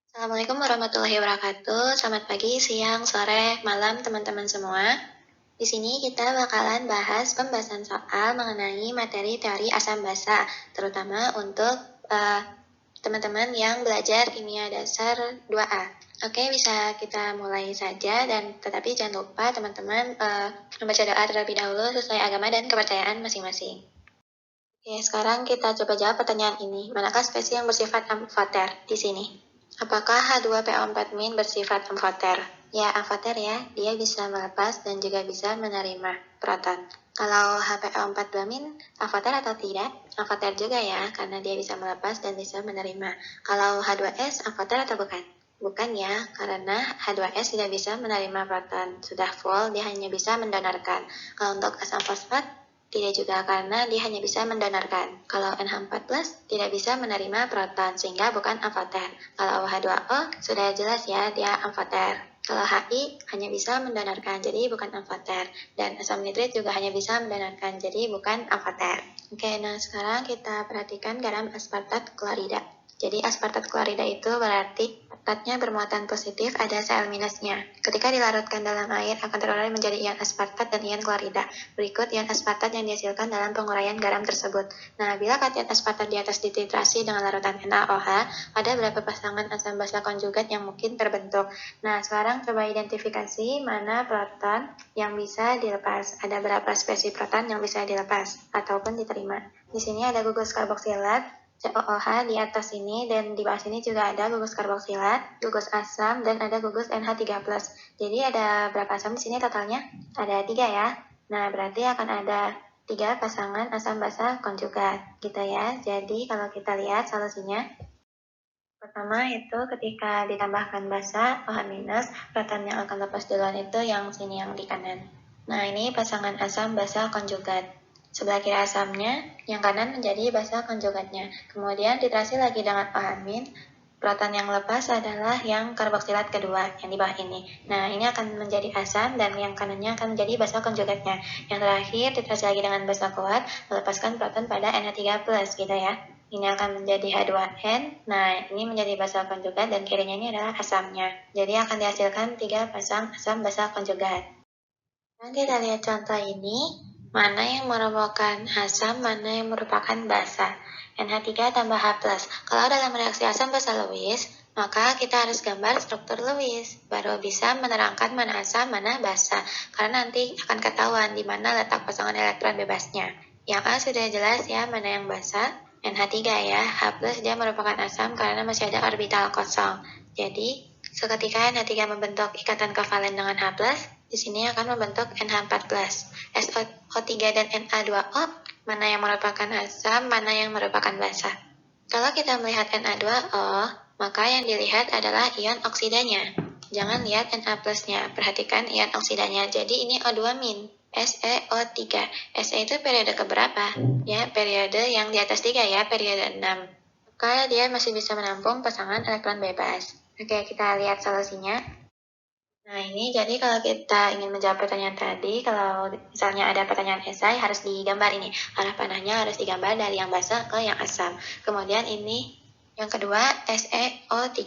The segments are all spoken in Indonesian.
Assalamualaikum warahmatullahi wabarakatuh. Selamat pagi, siang, sore, malam teman-teman semua. Di sini kita bakalan bahas pembahasan soal mengenai materi teori asam basa, terutama untuk teman-teman yang belajar kimia dasar 2A. Oke, bisa kita mulai saja dan tetapi jangan lupa teman-teman membaca doa terlebih dahulu sesuai agama dan kepercayaan masing-masing. Oke, sekarang kita coba jawab pertanyaan ini. Manakah spesies yang bersifat amfoter di sini? Apakah H2PO4- bersifat amfoter? Ya, amfoter ya. Dia bisa melepas dan juga bisa menerima proton. Kalau HPO42- amfoter atau tidak? Amfoter juga ya, karena dia bisa melepas dan bisa menerima. Kalau H2S, amfoter atau bukan? Bukan ya, karena H2S tidak bisa menerima proton. Sudah full, dia hanya bisa mendonorkan. Kalau untuk asam fosfat, tidak juga karena dia hanya bisa mendonorkan. Kalau NH4+ tidak bisa menerima proton sehingga bukan amfoter. Kalau OH2O sudah jelas ya dia amfoter. Kalau HI hanya bisa mendonorkan jadi bukan amfoter. Dan asam nitrit juga hanya bisa mendonorkan jadi bukan amfoter. Oke, nah sekarang kita perhatikan garam aspartat klorida. Jadi aspartat klorida itu berarti aspartatnya bermuatan positif, ada Cl minusnya. Ketika dilarutkan dalam air akan terurai menjadi ion aspartat dan ion klorida. Berikut ion aspartat yang dihasilkan dalam penguraian garam tersebut. Nah, bila kation aspartat di atas dititrasi dengan larutan NaOH, ada berapa pasangan asam basa konjugat yang mungkin terbentuk. Nah, sekarang coba identifikasi mana proton yang bisa dilepas. Ada berapa spesies proton yang bisa dilepas ataupun diterima. Di sini ada gugus karboksilat, COOH di atas ini, dan di bawah sini juga ada gugus karboksilat, gugus asam, dan ada gugus NH3+. Jadi ada berapa asam di sini totalnya? Ada 3 ya. Nah, berarti akan ada 3 pasangan asam basa konjugat, gitu ya. Jadi, kalau kita lihat solusinya, pertama itu ketika ditambahkan basa, OH-, proton yang akan lepas duluan itu yang sini yang di kanan. Nah, ini pasangan asam basa konjugat. Sebelah kiri asamnya, yang kanan menjadi basa konjugatnya. Kemudian titrasi lagi dengan OH-, proton yang lepas adalah yang karboksilat kedua, yang di bawah ini. Nah, ini akan menjadi asam dan yang kanannya akan menjadi basa konjugatnya. Yang terakhir, titrasi lagi dengan basa kuat, melepaskan proton pada NH3+, gitu ya. Ini akan menjadi H2N. Nah, ini menjadi basa konjugat dan kirinya ini adalah asamnya. Jadi akan dihasilkan 3 pasang asam basa konjugat. Nah, kita lihat contoh ini. Mana yang merupakan asam, mana yang merupakan basa. NH3 tambah H+. Kalau dalam reaksi asam basa Lewis, maka kita harus gambar struktur Lewis. Baru bisa menerangkan mana asam, mana basa. Karena nanti akan ketahuan di mana letak pasangan elektron bebasnya. Yang A sudah jelas ya mana yang basa. NH3 ya, H+ dia merupakan asam karena masih ada orbital kosong. Jadi, seketika NH3 membentuk ikatan kovalen dengan H+, di sini akan membentuk NH4+. SO3 dan Na2O, mana yang merupakan asam, mana yang merupakan basa. Kalau kita melihat Na2O, maka yang dilihat adalah ion oksidanya. Jangan lihat Na+-nya, perhatikan ion oksidanya. Jadi ini O2-, SeO3. Se itu periode keberapa? Ya, periode yang di atas 3 ya, periode 6. Maka dia masih bisa menampung pasangan elektron bebas. Oke, kita lihat solusinya. Nah, ini jadi kalau kita ingin menjawab pertanyaan tadi, kalau misalnya ada pertanyaan esai harus digambar ini. Arah panahnya harus digambar dari yang basa ke yang asam. Kemudian ini yang kedua SeO3.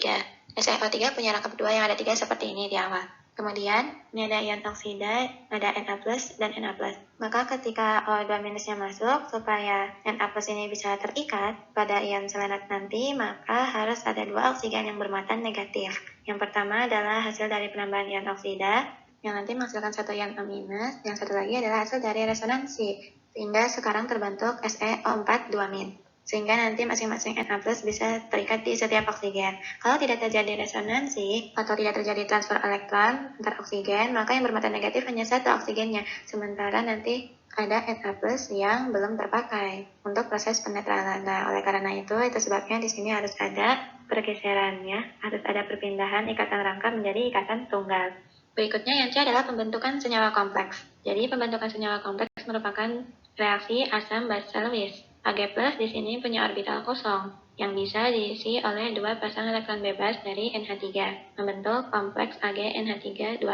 SeO3 punya rangkap 2 yang ada 3 seperti ini di awal. Kemudian ini ada ion oksida, ada Na+ dan Na+. Maka ketika O2- masuk, supaya Na+ ini bisa terikat pada ion selenat nanti, maka harus ada 2 oksigen yang bermuatan negatif. Yang pertama adalah hasil dari penambahan ion oksida, yang nanti menghasilkan 1 ion O-, yang satu lagi adalah hasil dari resonansi, sehingga sekarang terbentuk SeO4 2-. Sehingga nanti masing-masing Na+ bisa terikat di setiap oksigen. Kalau tidak terjadi resonansi atau tidak terjadi transfer elektron antar oksigen, maka yang bermuatan negatif hanya 1 oksigennya, sementara nanti ada Na+ yang belum terpakai untuk proses penetralan. Nah, oleh karena itu sebabnya di sini harus ada pergeserannya, harus ada perpindahan ikatan rangka menjadi ikatan tunggal. Berikutnya yang C adalah pembentukan senyawa kompleks. Jadi pembentukan senyawa kompleks merupakan reaksi asam basa Lewis. Ag+ di sini punya orbital kosong yang bisa diisi oleh 2 pasang elektron bebas dari NH3, membentuk kompleks AgNH3 2+.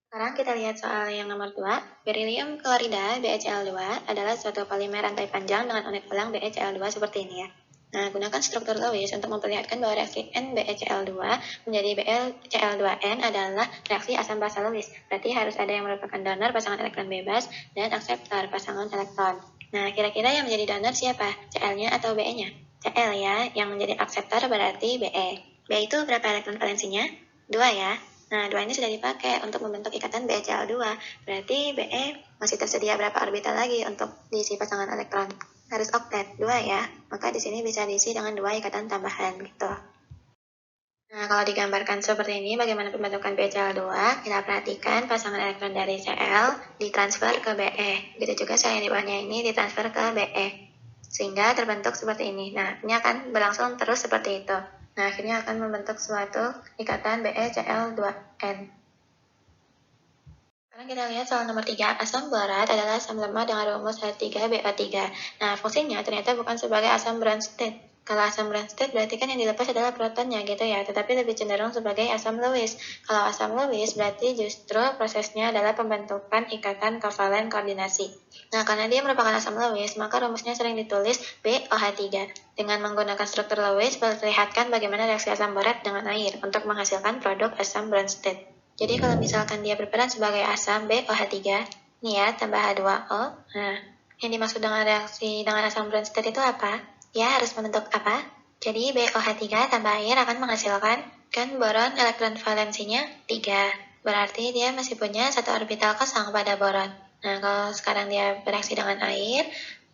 Sekarang kita lihat soal yang nomor 2. Berilium klorida BeCl2 adalah suatu polimer rantai panjang dengan unit ulang BeCl2 seperti ini ya. Nah, gunakan struktur Lewis untuk memperlihatkan bahwa reaksi NBeCl2 menjadi BeCl2n adalah reaksi asam basa Lewis. Berarti harus ada yang merupakan donor pasangan elektron bebas dan akseptor pasangan elektron. Nah, kira-kira yang menjadi donor siapa? Cl-nya atau Be-nya? Cl ya, yang menjadi akseptor berarti Be. Be itu berapa elektron valensinya? 2 ya. Nah, 2 ini sudah dipakai untuk membentuk ikatan BeCl2. Berarti Be masih tersedia berapa orbital lagi untuk diisi pasangan elektron? Harus oktet, 2 ya. Maka di sini bisa diisi dengan 2 ikatan tambahan gitu. Nah, kalau digambarkan seperti ini, bagaimana pembentukan BCl2? Kita perhatikan pasangan elektron dari Cl ditransfer ke Be. Begitu juga sel yang di bawahnya ini ditransfer ke Be. Sehingga terbentuk seperti ini. Nah, ini akan berlangsung terus seperti itu. Nah, akhirnya akan membentuk suatu ikatan BeCl2n. Sekarang kita lihat soal nomor 3. Asam borat adalah asam lemah dengan rumus H3BO3. Nah, fungsinya ternyata bukan sebagai asam Bronsted. Kalau asam Bronsted berarti kan yang dilepas adalah protonnya gitu ya, tetapi lebih cenderung sebagai asam Lewis. Kalau asam Lewis berarti justru prosesnya adalah pembentukan ikatan kovalen koordinasi. Nah, karena dia merupakan asam Lewis, maka rumusnya sering ditulis BOH3. Dengan menggunakan struktur Lewis, perlihatkan bagaimana reaksi asam borat dengan air untuk menghasilkan produk asam Bronsted. Jadi kalau misalkan dia berperan sebagai asam BOH3, nih ya, tambah H2O. Nah, yang dimaksud dengan reaksi dengan asam Bronsted itu apa? Ya, harus membentuk apa? Jadi BOH3 tambah air akan menghasilkan kan boron elektron valensinya 3. Berarti dia masih punya satu orbital kosong pada boron. Nah, kalau sekarang dia bereaksi dengan air,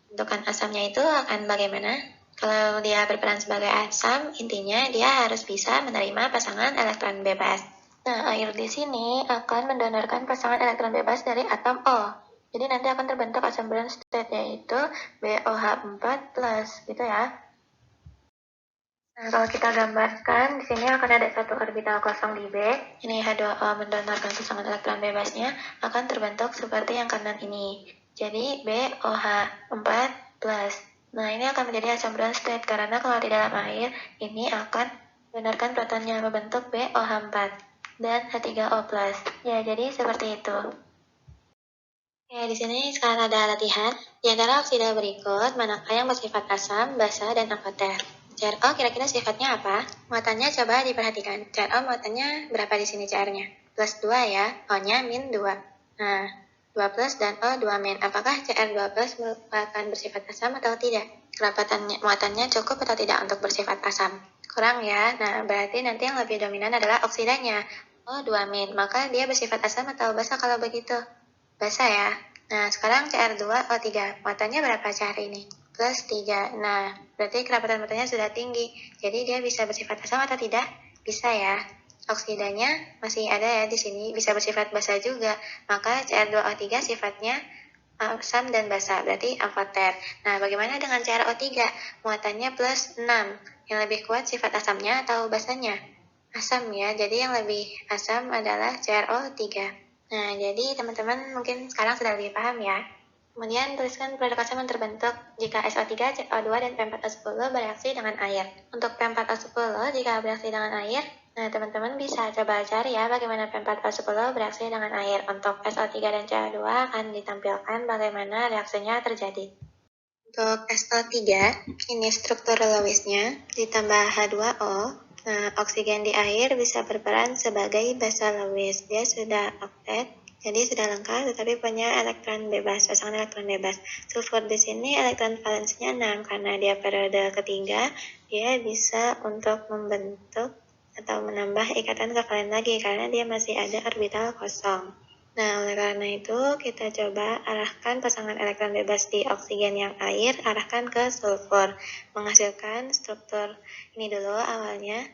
bentukan asamnya itu akan bagaimana? Kalau dia berperan sebagai asam, intinya dia harus bisa menerima pasangan elektron bebas. Nah, air di sini akan mendonorkan pasangan elektron bebas dari atom O. Jadi nanti akan terbentuk asam Bronsted yaitu BOH4+, gitu ya. Nah, kalau kita gambarkan, di sini akan ada satu orbital kosong di B. Ini H2O mendonorkan pasangan elektron bebasnya akan terbentuk seperti yang kanan ini. Jadi BOH4+. Nah, ini akan menjadi asam Bronsted karena kalau di dalam air ini akan mendonorkan protonnya membentuk BOH4 dan H3O+. Ya, jadi seperti itu. Oke, di sini sekarang ada latihan. Di antara oksida berikut, manakah yang bersifat asam, basa, dan akoter? CrO kira-kira sifatnya apa? Muatannya coba diperhatikan. CrO muatannya berapa di sini CR-nya? Plus 2 ya, O-nya min 2. Nah, 2 plus dan O 2 min. Apakah Cr2 plus merupakan bersifat asam atau tidak? Kerapatannya, muatannya cukup atau tidak untuk bersifat asam? Kurang ya. Nah, berarti nanti yang lebih dominan adalah oksidanya. O 2 min. Maka dia bersifat asam atau basa kalau begitu? Basa ya. Nah, sekarang Cr2O3. Muatannya berapa CR ini? Plus 3. Nah, berarti kerapatan muatannya sudah tinggi. Jadi dia bisa bersifat asam atau tidak? Bisa ya. Oksidanya masih ada ya di sini, bisa bersifat basa juga. Maka Cr2O3 sifatnya asam dan basa, berarti akoter. Nah, bagaimana dengan CrO3? Muatannya plus 6. Yang lebih kuat sifat asamnya atau basanya? Asam ya, jadi yang lebih asam adalah CrO3. Nah, jadi teman-teman mungkin sekarang sudah lebih paham ya. Kemudian tuliskan produk asam yang terbentuk jika SO3, CO2, dan P4O10 bereaksi dengan air. Untuk P4O10 jika bereaksi dengan air, nah teman-teman bisa coba cari ya bagaimana P4O10 bereaksi dengan air. Untuk SO3 dan CO2 akan ditampilkan bagaimana reaksinya terjadi. Untuk SO3, ini struktur Lewisnya, ditambah H2O. Nah, oksigen di air bisa berperan sebagai basa Lewis. Dia sudah oktet, jadi sudah lengkap, tetapi punya elektron bebas, pasangan elektron bebas. Sulfur di sini elektron valensinya 6, karena dia periode ketiga, dia bisa untuk membentuk atau menambah ikatan kovalen lagi, karena dia masih ada orbital kosong. Nah, oleh karena itu, kita coba arahkan pasangan elektron bebas di oksigen yang air, arahkan ke sulfur, menghasilkan struktur ini dulu awalnya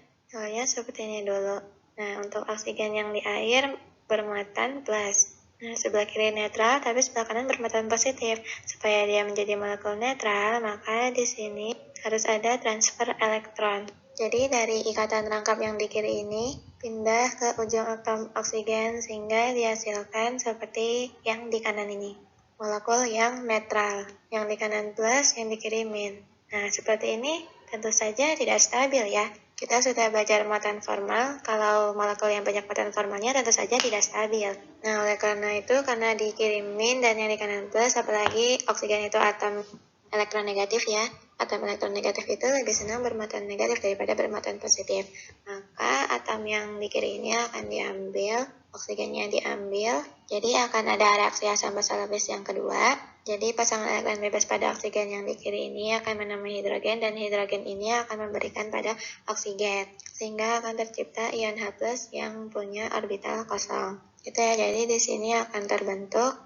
seperti ini dulu. Nah, untuk oksigen yang di air bermuatan plus. Nah, sebelah kiri netral, tapi sebelah kanan bermuatan positif. Supaya dia menjadi molekul netral, maka di sini harus ada transfer elektron. Jadi dari ikatan rangkap yang di kiri ini, pindah ke ujung atom oksigen sehingga dihasilkan seperti yang di kanan ini. Molekul yang netral, yang di kanan plus, yang di kiri min. Nah, seperti ini tentu saja tidak stabil ya. Kita sudah belajar muatan formal, kalau molekul yang banyak muatan formalnya tentu saja tidak stabil. Nah, oleh karena itu, karena di kiri min dan yang di kanan plus, apalagi oksigen itu atom elektronegatif ya, atom elektron negatif itu lebih senang bermuatan negatif daripada bermuatan positif. Maka atom yang di kiri ini akan diambil, oksigennya diambil, jadi akan ada reaksi asam basa Lewis yang kedua. Jadi pasangan elektron bebas pada oksigen yang di kiri ini akan menambah hidrogen, dan hidrogen ini akan memberikan pada oksigen, sehingga akan tercipta ion H+ yang punya orbital kosong. Itu ya, jadi di sini akan terbentuk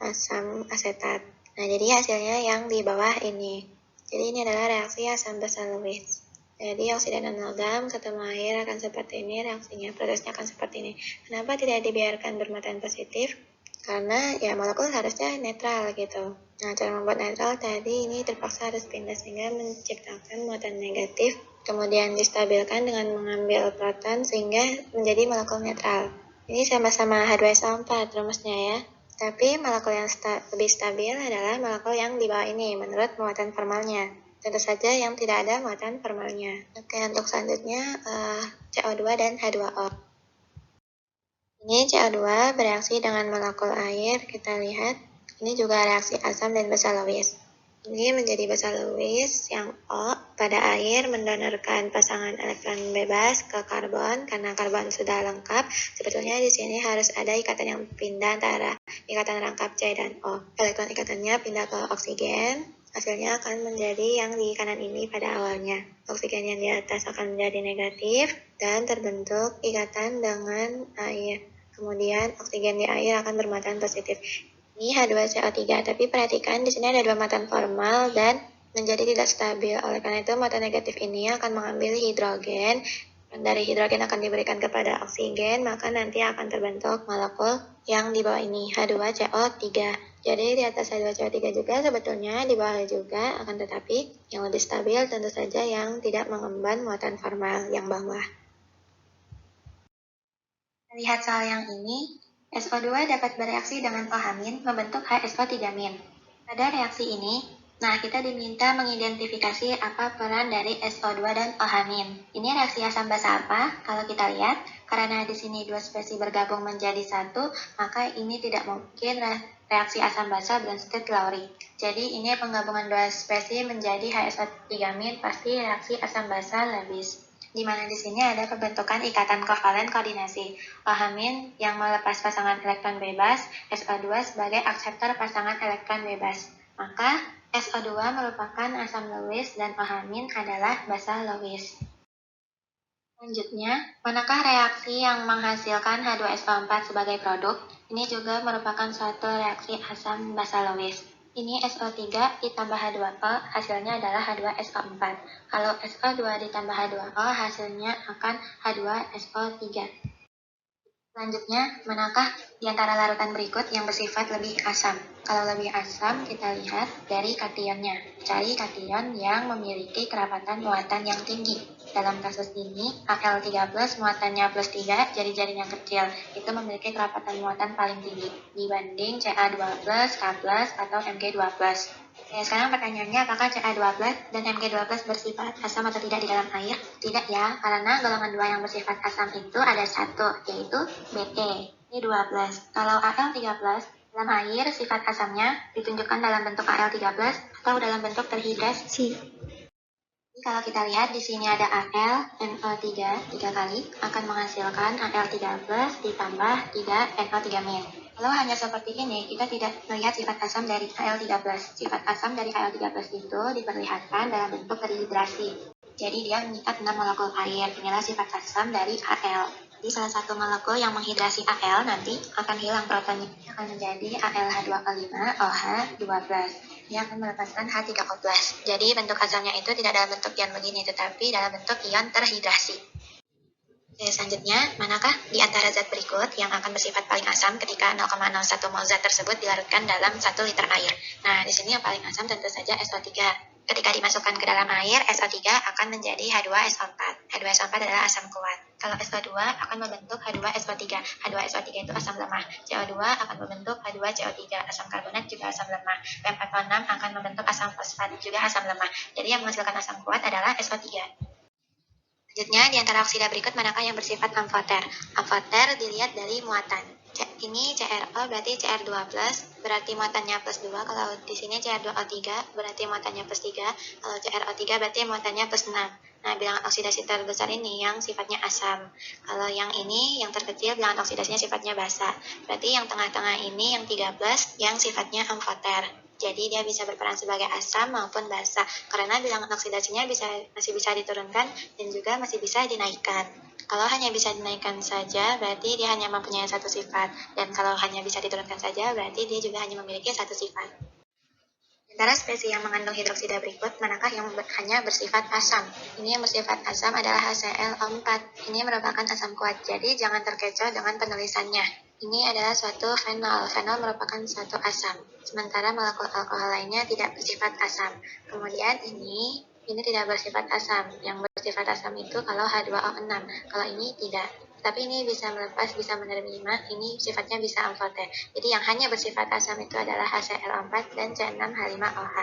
asam asetat. Nah, jadi hasilnya yang di bawah ini. Jadi ini adalah reaksi asam basa Lewis. Jadi oksidan amalgam ketemu air akan seperti ini, reaksinya, prosesnya akan seperti ini. Kenapa tidak dibiarkan bermuatan positif? Karena ya molekul harusnya netral gitu. Nah, cara membuat netral tadi ini terpaksa harus pindah sehingga menciptakan muatan negatif, kemudian distabilkan dengan mengambil proton sehingga menjadi molekul netral. Ini sama-sama H2SO4 rumusnya ya. Tapi molekul yang lebih stabil adalah molekul yang di bawah ini menurut muatan formalnya. Tentu saja yang tidak ada muatan formalnya. Oke, untuk selanjutnya CO2 dan H2O. Ini CO2 bereaksi dengan molekul air, kita lihat. Ini juga reaksi asam dan basa Lewis. Ini menjadi basa Lewis yang O pada air mendonorkan pasangan elektron bebas ke karbon. Karena karbon sudah lengkap, sebetulnya di sini harus ada ikatan yang pindah antara ikatan rangkap C dan O. Elektron ikatannya pindah ke oksigen. Hasilnya akan menjadi yang di kanan ini pada awalnya. Oksigen yang di atas akan menjadi negatif dan terbentuk ikatan dengan air. Kemudian oksigen di air akan bermuatan positif. Ini H2CO3, tapi perhatikan di sini ada dua muatan formal dan menjadi tidak stabil. Oleh karena itu muatan negatif ini akan mengambil hidrogen. Dan dari hidrogen akan diberikan kepada oksigen, maka nanti akan terbentuk molekul yang di bawah ini, H2CO3. Jadi di atas H2CO3 juga sebetulnya, di bawah juga, akan tetapi yang lebih stabil tentu saja yang tidak mengemban muatan formal yang bawah. Lihat soal yang ini, SO2 dapat bereaksi dengan OH- membentuk HSO3-. Pada reaksi ini, kita diminta mengidentifikasi apa peran dari SO2 dan OH-. Ini reaksi asam basa apa? Kalau kita lihat, karena di sini dua spesies bergabung menjadi satu, maka ini tidak mungkin reaksi asam basa Bronsted Lowry. Jadi ini penggabungan dua spesies menjadi HSO3- pasti reaksi asam basa Lewis, di mana di sini ada pembentukan ikatan kovalen koordinasi. OH- yang melepas pasangan elektron bebas, SO2 sebagai akseptor pasangan elektron bebas. Maka SO2 merupakan asam Lewis dan OH- adalah basa Lewis. Selanjutnya, manakah reaksi yang menghasilkan H2SO4 sebagai produk? Ini juga merupakan suatu reaksi asam basa Lewis. Ini SO3 ditambah H2O, hasilnya adalah H2SO4. Kalau SO2 ditambah H2O, hasilnya akan H2SO3. Selanjutnya, manakah di antara larutan berikut yang bersifat lebih asam? Kalau lebih asam, kita lihat dari kationnya. Cari kation yang memiliki kerapatan muatan yang tinggi. Dalam kasus ini, Al3+ muatannya +3, jari-jarinya kecil. Itu memiliki kerapatan muatan paling tinggi dibanding Ca2+, K+, atau Mg2+. Sekarang pertanyaannya, apakah Ca2+ dan Mg2+ bersifat asam atau tidak di dalam air? Tidak ya, karena golongan 2 yang bersifat asam itu ada satu, yaitu Be. Ini 12. Kalau Al3+ dalam air, sifat asamnya ditunjukkan dalam bentuk Al3+ atau dalam bentuk terhidrasi. Jadi kalau kita lihat di sini ada Al, NO3 3 kali akan menghasilkan Al3+ ditambah 3 NO3-. Kalau hanya seperti ini, kita tidak melihat sifat asam dari Al3+. Sifat asam dari Al3+ itu diperlihatkan dalam bentuk terhidrasi. Jadi dia mengikat 6 molekul air. Inilah sifat asam dari Al. Jadi salah satu molekul yang menghidrasi Al nanti akan hilang protonnya, akan menjadi Al2O5OH2+. Dia akan melepaskan H3O+. Jadi bentuk asamnya itu tidak dalam bentuk ion begini, tetapi dalam bentuk ion terhidrasi. Selanjutnya, manakah di antara zat berikut yang akan bersifat paling asam ketika 0,01 mol zat tersebut dilarutkan dalam 1 liter air? Nah, di sini yang paling asam tentu saja SO3. Ketika dimasukkan ke dalam air, SO3 akan menjadi H2SO4. H2SO4 adalah asam kuat. Kalau SO2 akan membentuk H2SO3. H2SO3 itu asam lemah. CO2 akan membentuk H2CO3. Asam karbonat juga asam lemah. P4O6 akan membentuk asam fosfat, juga asam lemah. Jadi yang menghasilkan asam kuat adalah SO3. Selanjutnya, di antara oksida berikut manakah yang bersifat amfoter? Amfoter dilihat dari muatan. Ini CrO berarti Cr2+, berarti muatannya plus 2. Kalau di sini Cr2O3 berarti muatannya plus 3. Kalau CrO3 berarti muatannya plus 6. Nah, bilangan oksidasi terbesar ini yang sifatnya asam. Kalau yang ini, yang terkecil, bilangan oksidasinya sifatnya basa. Berarti yang tengah-tengah ini, yang 13, yang sifatnya amfoter. Jadi dia bisa berperan sebagai asam maupun basa, karena bilangan oksidasinya masih bisa diturunkan dan juga masih bisa dinaikkan. Kalau hanya bisa dinaikkan saja, berarti dia hanya mempunyai satu sifat. Dan kalau hanya bisa diturunkan saja, berarti dia juga hanya memiliki satu sifat. Antara spesies yang mengandung hidroksida berikut, manakah yang hanya bersifat asam? Ini yang bersifat asam adalah HClO4. Ini merupakan asam kuat, jadi jangan terkecoh dengan penulisannya. Ini adalah suatu fenol. Fenol merupakan suatu asam, sementara molekul alkohol lainnya tidak bersifat asam. Kemudian ini tidak bersifat asam. Yang bersifat asam itu kalau H2O6, kalau ini tidak. Tapi ini bisa melepas, bisa menerima, ini sifatnya bisa amfoter. Jadi yang hanya bersifat asam itu adalah HClO4 dan C6H5OH.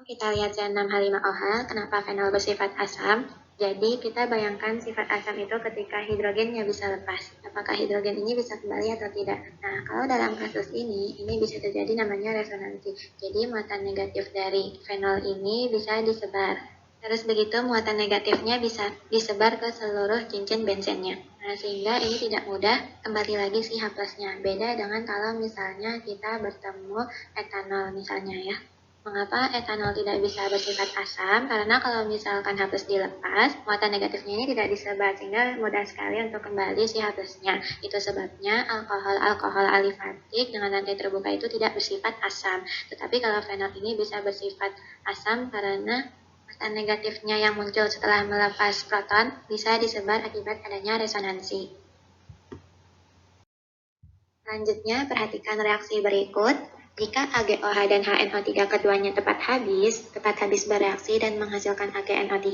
Kita lihat C6H5OH, kenapa fenol bersifat asam? Jadi kita bayangkan sifat asam itu ketika hidrogennya bisa lepas. Apakah hidrogen ini bisa kembali atau tidak? Nah, kalau dalam kasus ini bisa terjadi namanya resonansi. Jadi muatan negatif dari fenol ini bisa disebar. Terus begitu muatan negatifnya bisa disebar ke seluruh cincin bensennya. Nah, sehingga ini tidak mudah kembali lagi si H plusnya. Beda dengan kalau misalnya kita bertemu etanol misalnya ya. Mengapa etanol tidak bisa bersifat asam? Karena kalau misalkan H plus dilepas, muatan negatifnya ini tidak disebar, sehingga mudah sekali untuk kembali si H plusnya. Itu sebabnya alkohol alifatik dengan lantai terbuka itu tidak bersifat asam. Tetapi kalau fenol ini bisa bersifat asam karena muatan negatifnya yang muncul setelah melepas proton bisa disebar akibat adanya resonansi. Selanjutnya, perhatikan reaksi berikut. Jika AgOH dan HNO3 keduanya tepat habis bereaksi dan menghasilkan AgNO3,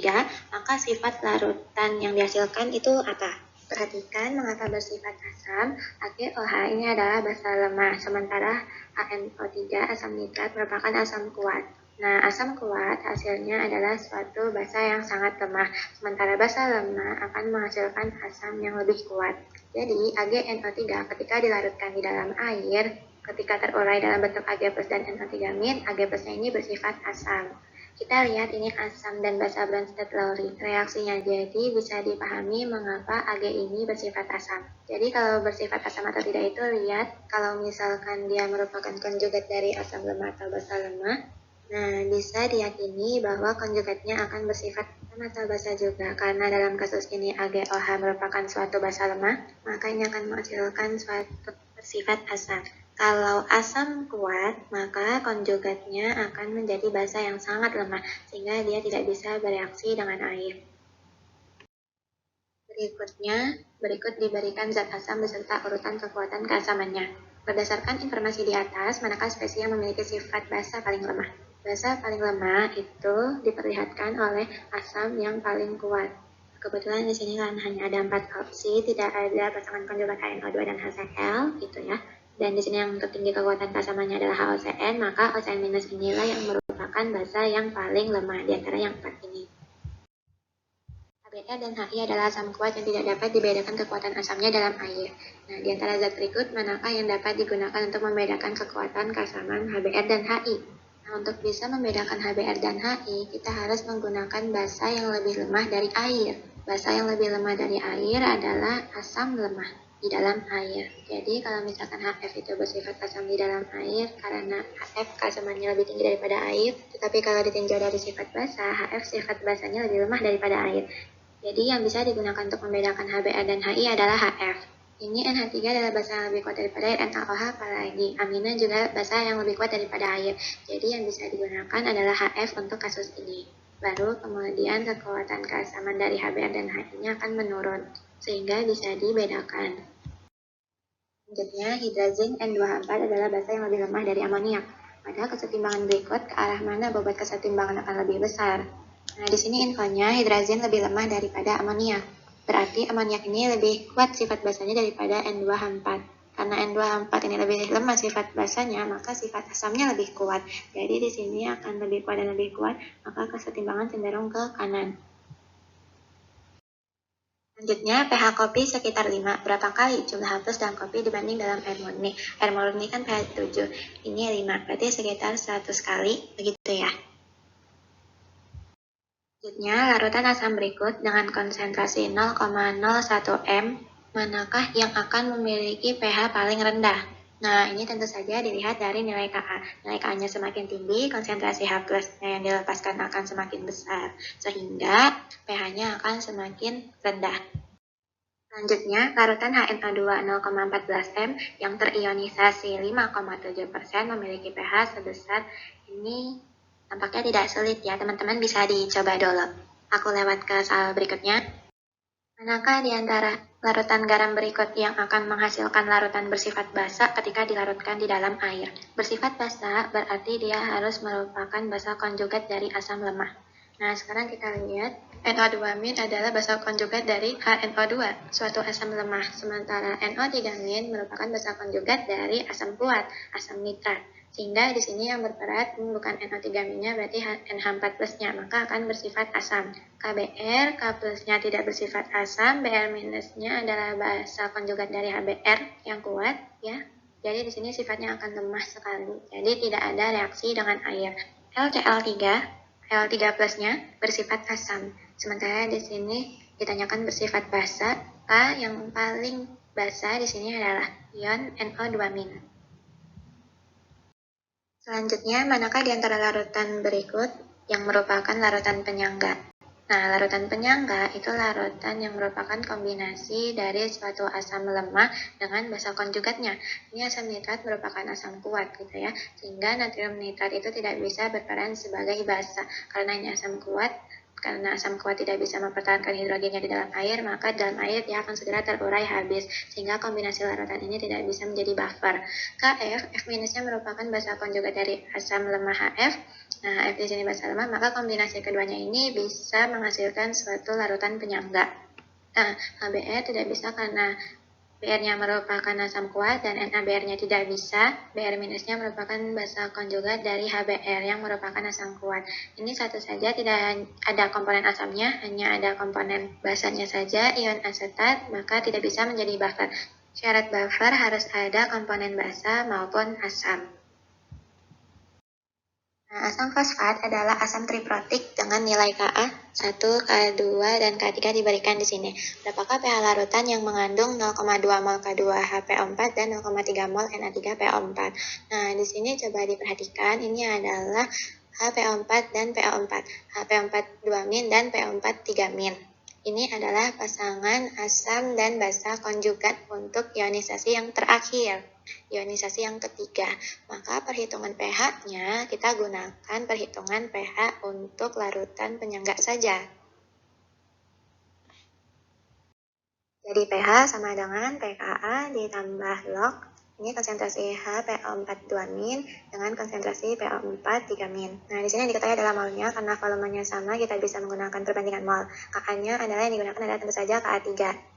maka sifat larutan yang dihasilkan itu apa? Perhatikan mengapa bersifat asam. AgOH ini adalah basa lemah, sementara HNO3 asam nitrat merupakan asam kuat. Nah, asam kuat hasilnya adalah suatu basa yang sangat lemah, sementara basa lemah akan menghasilkan asam yang lebih kuat. Jadi, AgNO3 ketika dilarutkan di dalam air, ketika terurai dalam bentuk Ag plus dan NO3-, Ag plusnya ini bersifat asam. Kita lihat ini asam dan basa Bronsted-Lowry reaksinya, jadi bisa dipahami mengapa Ag ini bersifat asam. Jadi kalau bersifat asam atau tidak itu lihat kalau misalkan dia merupakan konjugat dari asam lemah atau basa lemah. Nah, bisa diyakini bahwa konjugatnya akan bersifat asam atau basa juga, karena dalam kasus ini AgOH merupakan suatu basa lemah, maka ini akan menghasilkan suatu bersifat asam. Kalau asam kuat, maka konjugatnya akan menjadi basa yang sangat lemah, sehingga dia tidak bisa bereaksi dengan air. Berikut diberikan zat asam beserta urutan kekuatan keasamannya. Berdasarkan informasi di atas, manakah spesies yang memiliki sifat basa paling lemah? Basa paling lemah itu diperlihatkan oleh asam yang paling kuat. Kebetulan di sini kan hanya ada 4 opsi, tidak ada pasangan konjugat HNO2 dan HCl gitu ya. Dan di sini yang tertinggi kekuatan keasamannya adalah HOCN, maka OCN- inilah yang merupakan basa yang paling lemah di antara yang 4 ini. HBr dan HI adalah asam kuat yang tidak dapat dibedakan kekuatan asamnya dalam air. Nah, di antara zat berikut, manakah yang dapat digunakan untuk membedakan kekuatan keasaman HBr dan HI? Nah, untuk bisa membedakan HBr dan HI, kita harus menggunakan basa yang lebih lemah dari air. Basa yang lebih lemah dari air adalah asam lemah di dalam air. Jadi kalau misalkan HF itu bersifat asam di dalam air karena HF keasamannya lebih tinggi daripada air, tetapi kalau ditinjau dari sifat basa, HF sifat basanya lebih lemah daripada air. Jadi yang bisa digunakan untuk membedakan HBr dan HI adalah HF. Ini NH3 adalah basa yang lebih kuat daripada air, NaOH apalagi. Amina juga basa yang lebih kuat daripada air. Jadi yang bisa digunakan adalah HF untuk kasus ini. Baru kemudian kekuatan keasaman dari HBr dan HI-nya akan menurun, sehingga bisa dibedakan. Selanjutnya, hidrazin N2H4 adalah basa yang lebih lemah dari amoniak. Pada kesetimbangan berikut, ke arah mana bobot kesetimbangan akan lebih besar? Nah, di sini infonya hidrazin lebih lemah daripada amoniak. Berarti amoniak ini lebih kuat sifat basanya daripada N2H4. Karena N2H4 ini lebih lemah sifat basanya, maka sifat asamnya lebih kuat. Jadi di sini akan lebih kuat dan lebih kuat, maka kesetimbangan cenderung ke kanan. Selanjutnya, pH kopi sekitar 5. Berapa kali jumlah H+ dalam kopi dibanding dalam air murni? Air murni kan pH 7, ini 5, berarti sekitar 100 kali, begitu ya. Selanjutnya, larutan asam berikut dengan konsentrasi 0,01 m, manakah yang akan memiliki pH paling rendah? Nah, ini tentu saja dilihat dari nilai Ka. Nilai Ka-nya semakin tinggi, konsentrasi H+-nya yang dilepaskan akan semakin besar, sehingga pH-nya akan semakin rendah. Selanjutnya, larutan HNO2 0,14 m yang terionisasi 5,7% memiliki pH sebesar ini. Tampaknya tidak sulit ya, teman-teman bisa dicoba dulu. Aku lewat ke soal berikutnya. Manakah di antara larutan garam berikut yang akan menghasilkan larutan bersifat basa ketika dilarutkan di dalam air? Bersifat basa berarti dia harus merupakan basa konjugat dari asam lemah. Nah, sekarang kita lihat NO2- adalah basa konjugat dari HNO2, suatu asam lemah, sementara NO3- merupakan basa konjugat dari asam kuat, asam nitrat. Sehingga di sini yang berperan bukan NO3-nya berarti NH4+-nya, maka akan bersifat asam. KBr, K+-nya tidak bersifat asam, Br- adalah basa konjugat dari HBr yang kuat ya. Jadi di sini sifatnya akan lemah sekali. Jadi tidak ada reaksi dengan air. LCl3 L3+-nya bersifat asam. Sementara di sini ditanyakan bersifat basa, K yang paling basa di sini adalah ion NO2-. Selanjutnya, manakah di antara larutan berikut yang merupakan larutan penyangga? Nah, larutan penyangga itu larutan yang merupakan kombinasi dari suatu asam lemah dengan basa konjugatnya. Ini asam nitrat merupakan asam kuat gitu ya, sehingga natrium nitrat itu tidak bisa berperan sebagai basa. Karena ini asam kuat, karena asam kuat tidak bisa mempertahankan hidrogennya di dalam air, maka dalam air dia akan segera terurai habis, sehingga kombinasi larutan ini tidak bisa menjadi buffer. KF, F-nya merupakan basa konjugat dari asam lemah HF. Nah, F di sini basa lemah, maka kombinasi keduanya ini bisa menghasilkan suatu larutan penyangga. Nah, HBr tidak bisa karena Br-nya merupakan asam kuat dan NaBr-nya tidak bisa. Br-nya merupakan basa konjugat dari HBr yang merupakan asam kuat. Ini satu saja, tidak ada komponen asamnya, hanya ada komponen basanya saja, ion asetat, maka tidak bisa menjadi buffer. Syarat buffer harus ada komponen basa maupun asam. Nah, asam fosfat adalah asam triprotik dengan nilai Ka 1, K2, dan K3 diberikan di sini. Berapakah pH larutan yang mengandung 0,2 mol K2HPO4 dan 0,3 mol Na3PO4? Nah, di sini coba diperhatikan, ini adalah HPO4 dan PO4, HPO4 2- dan PO4 3-. Ini adalah pasangan asam dan basa konjugat untuk ionisasi yang terakhir, ionisasi yang ketiga. Maka perhitungan pH-nya kita gunakan perhitungan pH untuk larutan penyangga saja. Jadi pH sama dengan pKa ditambah log, ini konsentrasi HPO4 2- dengan konsentrasi PO4 3-. Nah, di sini yang diketahui adalah molnya, karena volumenya sama, kita bisa menggunakan perbandingan mol. Ka-nya adalah yang digunakan adalah tentu saja Ka3.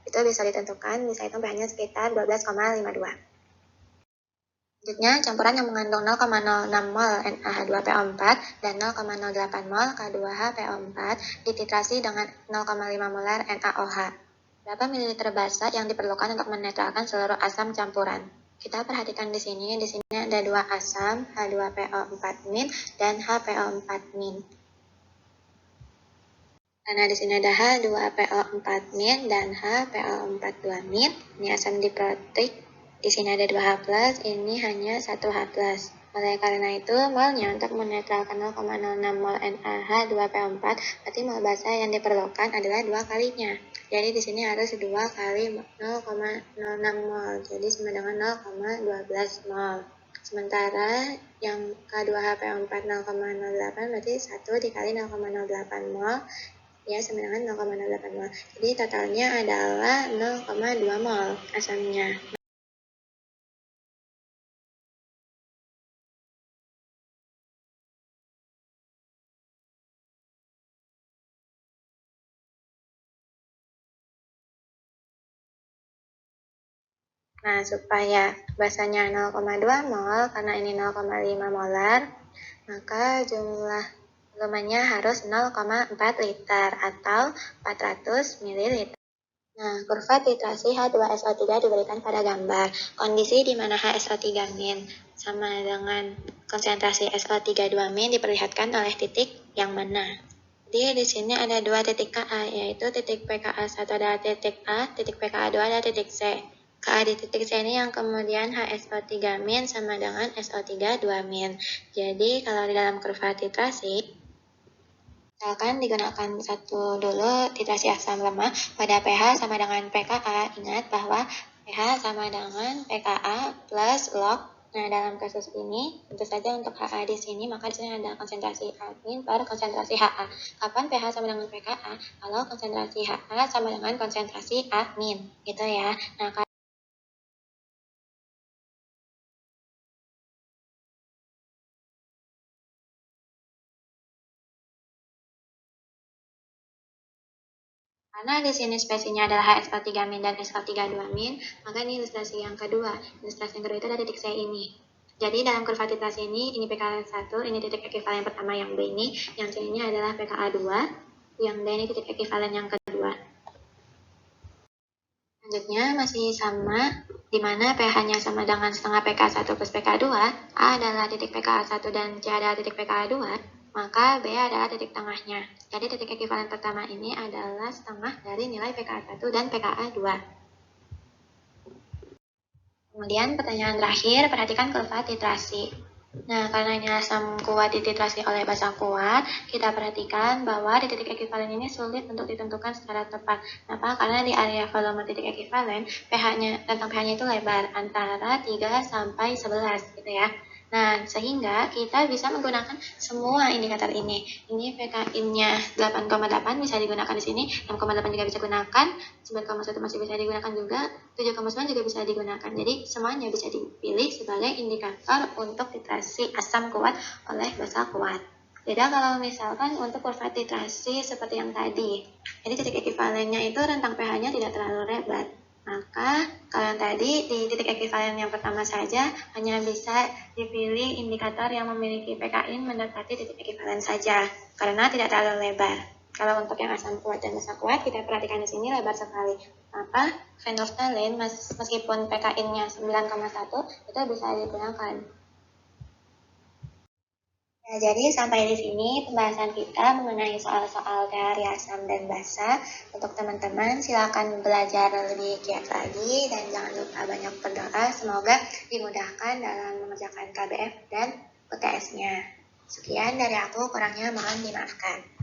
Itu bisa ditentukan, bisa hitung pH-nya sekitar 12,52. Selanjutnya, campuran yang mengandung 0,06 mol NaH2PO4 dan 0,08 mol K2HPO4 dititrasi dengan 0,5 molar NaOH. Berapa mililiter basa yang diperlukan untuk menetralkan seluruh asam campuran? Kita perhatikan di sini ada dua asam, H2PO4- dan HPO4-. Karena di sini ada H2PO4- dan HPO42-. Ini asam diprotik. Di sini ada 2 H+, ini hanya 1 H+. Oleh karena itu, molnya untuk menetralkan 0,06 mol NaH2PO4, berarti mol basa yang diperlukan adalah 2 kalinya. Jadi di sini harus 2 kali 0,06 mol, jadi sama dengan 0,12 mol. Sementara yang K2HPO4 0,08 berarti 1 dikali 0,08 mol, ya sama dengan 0,08 mol. Jadi totalnya adalah 0,2 mol asamnya. Nah, supaya basanya 0,2 mol, karena ini 0,5 molar, maka jumlah volumenya harus 0,4 liter atau 400 ml. Nah, kurva titrasi H2SO3 diberikan pada gambar. Kondisi di mana HSO3- sama dengan konsentrasi SO32- diperlihatkan oleh titik yang mana. Jadi di sini ada dua titik KA, yaitu titik pKa1 adalah titik A, titik pKa2 adalah titik C. KA di titik C ini yang kemudian HSO3- sama dengan SO32-. Jadi kalau di dalam kurva titrasi, misalkan digunakan satu dulu titrasi asam lemah pada pH sama dengan pKa. Ingat bahwa pH sama dengan pKa plus log. Nah, dalam kasus ini, tentu saja untuk HA di sini, maka di sini ada konsentrasi A- per konsentrasi HA. Kapan pH sama dengan pKa? Kalau konsentrasi HA sama dengan konsentrasi A-, gitu ya. Nah, karena di sini spesiesnya adalah HSO3- dan SO32-, maka ini ilustrasi yang kedua. Ilustrasi yang kedua itu ada titik C ini. Jadi dalam kurva titrasi ini pKa1, ini titik ekivalen pertama yang B ini, yang C ini adalah pKa2, yang D ini titik ekivalen yang kedua. Selanjutnya masih sama, di mana pH-nya sama dengan setengah pK1 plus pK2, A adalah titik pKa1 dan C adalah titik pKa2, maka B adalah titik tengahnya. Jadi titik ekivalen pertama ini adalah setengah dari nilai pKa1 dan pKa2. Kemudian pertanyaan terakhir, perhatikan kurva titrasi. Nah, karena ini asam kuat dititrasi oleh basa kuat, kita perhatikan bahwa di titik ekivalen ini sulit untuk ditentukan secara tepat. Kenapa? Karena di area volume titik ekivalen, pH-nya, rentang pH-nya itu lebar, antara 3 sampai 11 gitu ya. Nah, sehingga kita bisa menggunakan semua indikator ini. Ini PKI-nya 8,8 bisa digunakan di sini, 6,8 juga bisa digunakan, 9,1 masih bisa digunakan juga, 7,9 juga bisa digunakan. Jadi semuanya bisa dipilih sebagai indikator untuk titrasi asam kuat oleh basa kuat. Beda kalau misalkan untuk kurva titrasi seperti yang tadi. Jadi titik ekivalennya itu rentang pH-nya tidak terlalu lebar. Maka kalau yang tadi di titik ekivalen yang pertama saja hanya bisa dipilih indikator yang memiliki pKi mendekati titik ekivalen saja karena tidak terlalu lebar. Kalau untuk yang asam kuat dan basa kuat, kita perhatikan di sini lebar sekali. Maka phenolphthalein meskipun pKi-nya 9,1 itu bisa digunakan. Nah, jadi sampai di sini pembahasan kita mengenai soal-soal teori asam dan basa. Untuk teman-teman, silakan belajar lebih giat lagi dan jangan lupa banyak berdoa. Semoga dimudahkan dalam mengerjakan KBF dan UTS-nya. Sekian dari aku, kurangnya mohon dimaafkan.